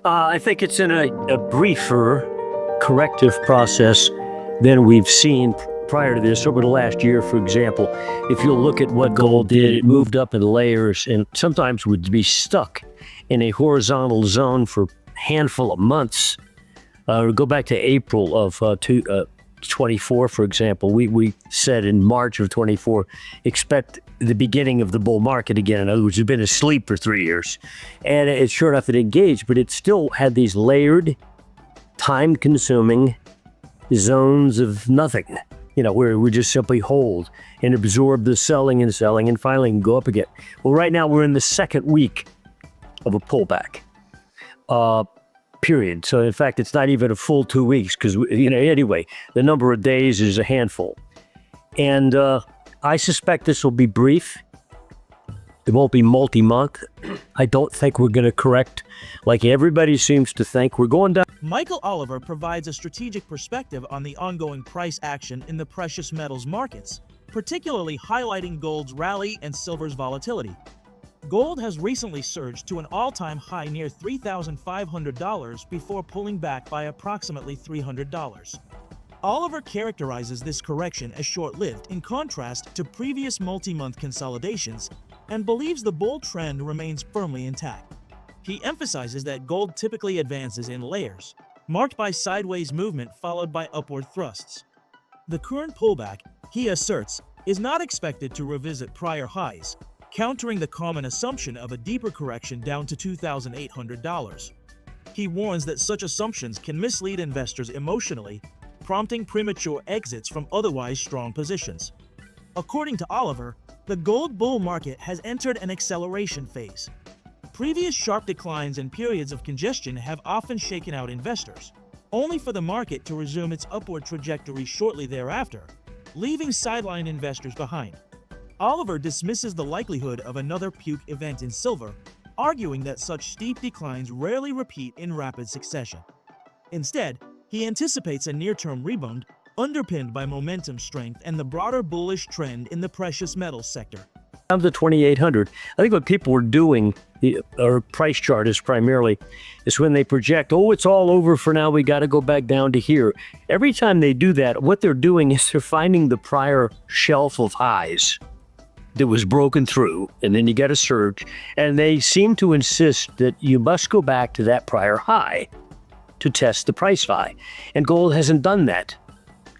I think it's in a briefer corrective process than we've seen prior to this over the last year. For example, if you look at what gold did, it moved up in layers and sometimes would be stuck in a horizontal zone for a handful of months. Go back to April of 24, for example. We said in March of 24, expect the beginning of the bull market again. In other words, it's been asleep for 3 years. And it's sure enough, it engaged, but it still had these layered, time-consuming zones of nothing, where we just simply hold and absorb the selling and finally can go up again. Well, right now we're in the second week of a pullback. Period. So in fact, it's not even a full 2 weeks because, anyway, the number of days is a handful. And I suspect this will be brief. It won't be multi-month. I don't think we're going to correct like everybody seems to think. We're going down. Michael Oliver provides a strategic perspective on the ongoing price action in the precious metals markets, particularly highlighting gold's rally and silver's volatility. Gold has recently surged to an all-time high near $3,500 before pulling back by approximately $300. Oliver characterizes this correction as short-lived in contrast to previous multi-month consolidations and believes the bull trend remains firmly intact. He emphasizes that gold typically advances in layers, marked by sideways movement followed by upward thrusts. The current pullback, he asserts, is not expected to revisit prior highs, countering the common assumption of a deeper correction down to $2,800. He warns that such assumptions can mislead investors emotionally, prompting premature exits from otherwise strong positions. According to Oliver, the gold bull market has entered an acceleration phase. Previous sharp declines and periods of congestion have often shaken out investors, only for the market to resume its upward trajectory shortly thereafter, leaving sideline investors behind. Oliver dismisses the likelihood of another puke event in silver, arguing that such steep declines rarely repeat in rapid succession. Instead, he anticipates a near-term rebound underpinned by momentum strength and the broader bullish trend in the precious metals sector. Down to 2,800. I think what people are doing, or price chart is primarily, is when they project, it's all over for now, we got to go back down to here. Every time they do that, what they're doing is they're finding the prior shelf of highs that was broken through, and then you get a surge, and they seem to insist that you must go back to that prior high to test the price high. And gold hasn't done that.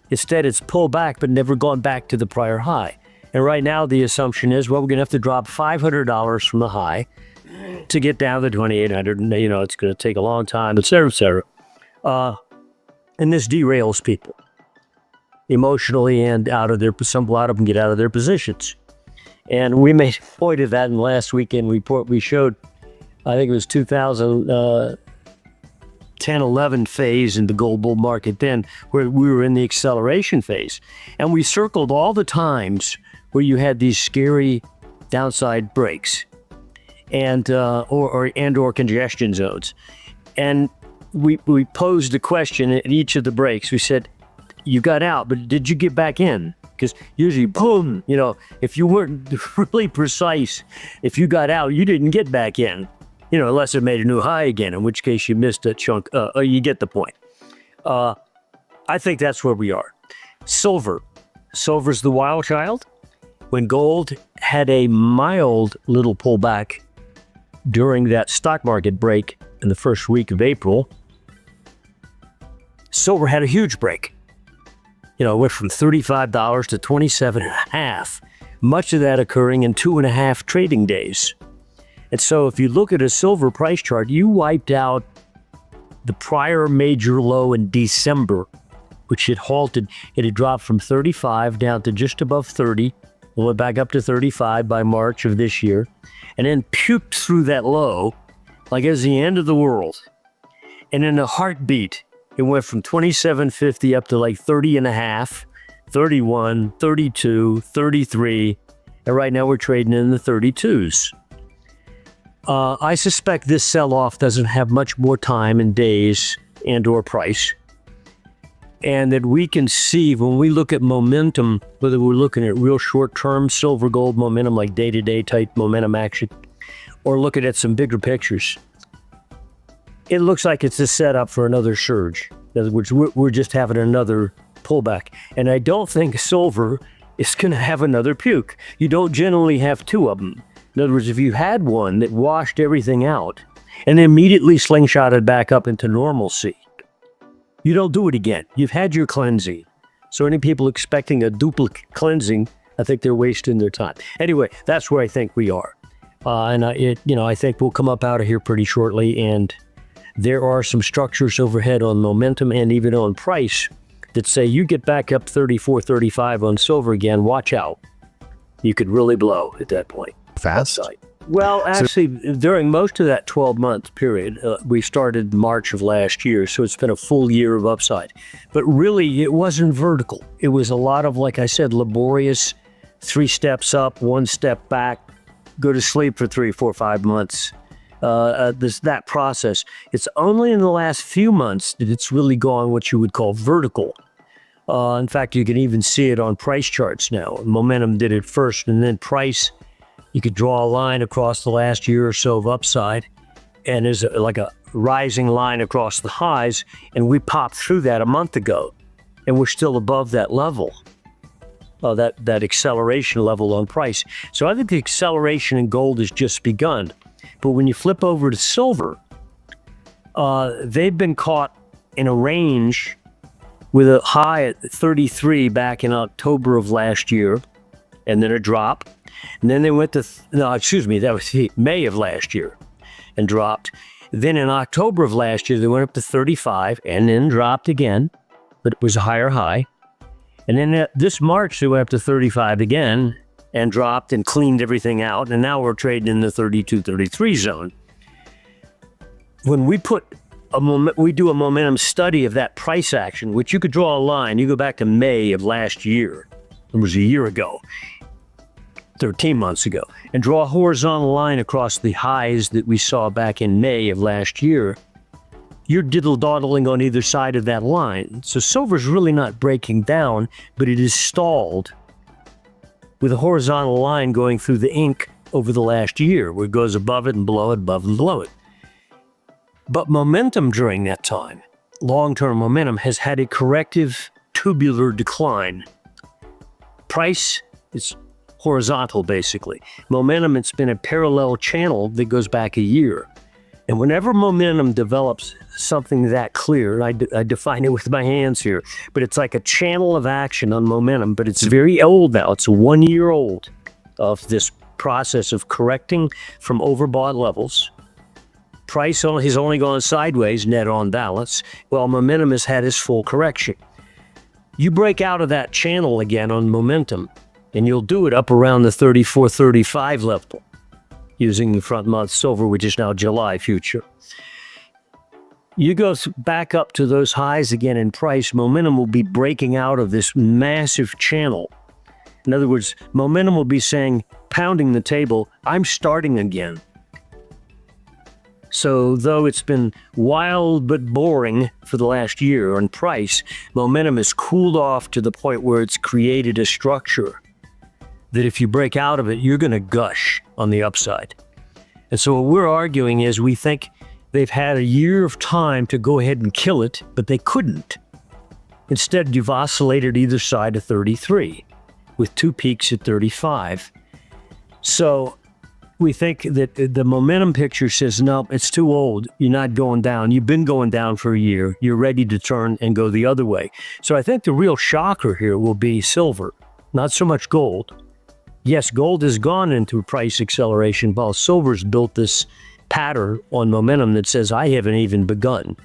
Instead, it's pulled back, but never gone back to the prior high. And right now, the assumption is, we're going to have to drop $500 from the high to get down to 2,800. And, it's going to take a long time, et cetera, et cetera. And this derails people emotionally and a lot of them get out of their positions. And we made a point of that in the last weekend report. We showed, I think it was 2010-11 phase in the gold bull market then, where we were in the acceleration phase. And we circled all the times where you had these scary downside breaks and or congestion zones. And we posed a question at each of the breaks. We said, you got out, but did you get back in? Because usually, boom, if you weren't really precise, if you got out, you didn't get back in, unless it made a new high again, in which case you missed a chunk. You get the point. I think that's where we are. Silver's the wild child. When gold had a mild little pullback during that stock market break in the first week of April, silver had a huge break. It went from $35 to $27.50, much of that occurring in 2.5 trading days. And so if you look at a silver price chart, you wiped out the prior major low in December, which had halted. It had dropped from 35 down to just above 30, went back up to 35 by March of this year, and then puked through that low like it was the end of the world. And in a heartbeat, it went from 27.50 up to like 30.5, 31, 32, 33, and right now we're trading in the 32s. I suspect this sell-off doesn't have much more time in days and or price, and that we can see when we look at momentum, whether we're looking at real short-term silver gold momentum like day-to-day type momentum action, or looking at some bigger pictures. it looks like it's a setup for another surge. In other words, we're just having another pullback. And I don't think silver is going to have another puke. You don't generally have two of them. In other words, if you had one that washed everything out and immediately slingshotted back up into normalcy, you don't do it again. You've had your cleansing. So any people expecting a duplicate cleansing, I think they're wasting their time. Anyway, that's where I think we are. I think we'll come up out of here pretty shortly. And there are some structures overhead on momentum and even on price that say you get back up 34, 35 on silver again, watch out. You could really blow at that point. Fast? Upside. Well, actually, during most of that 12-month period, we started March of last year, so it's been a full year of upside. But really, it wasn't vertical. It was a lot of, like I said, laborious 3 steps up, 1 step back, go to sleep for 3, 4, 5 months. That process. It's only in the last few months that it's really gone what you would call vertical. In fact, you can even see it on price charts now. Momentum did it first, and then price. You could draw a line across the last year or so of upside, and there's like a rising line across the highs, and we popped through that a month ago, and we're still above that level, that acceleration level on price. So I think the acceleration in gold has just begun. But when you flip over to silver, they've been caught in a range with a high at 33 back in October of last year, and then a drop. And then they went to, that was May of last year and dropped. Then in October of last year, they went up to 35 and then dropped again, but it was a higher high. And then this March, they went up to 35 again and dropped and cleaned everything out. And now we're trading in the 32, 33 zone. When we we do a momentum study of that price action, which you could draw a line. You go back to May of last year. It was a year ago. 13 months ago, and draw a horizontal line across the highs that we saw back in May of last year, you're diddle-dawdling on either side of that line. So silver's really not breaking down, but it is stalled with a horizontal line going through the ink over the last year, where it goes above it and below it, above and below it. But momentum during that time, long-term momentum, has had a corrective tubular decline. Price is horizontal, basically. Momentum, it's been a parallel channel that goes back a year. And whenever momentum develops something that clear, I define it with my hands here, but it's like a channel of action on momentum, but it's very old now. It's 1 year old of this process of correcting from overbought levels. Price has only gone sideways, net on balance, while momentum has had its full correction. You break out of that channel again on momentum, and you'll do it up around the 34, 35 level using the front month silver, which is now July future. You go back up to those highs again in price, momentum will be breaking out of this massive channel. In other words, momentum will be saying, pounding the table, I'm starting again. So though it's been wild but boring for the last year on price, momentum has cooled off to the point where it's created a structure that if you break out of it, you're going to gush on the upside. And so what we're arguing is we think they've had a year of time to go ahead and kill it, but they couldn't. Instead, you've oscillated either side of 33 with 2 peaks at 35. So we think that the momentum picture says, no, it's too old. You're not going down. You've been going down for a year. You're ready to turn and go the other way. So I think the real shocker here will be silver, not so much gold. Yes, gold has gone into price acceleration, while silver's built this pattern on momentum that says, I haven't even begun.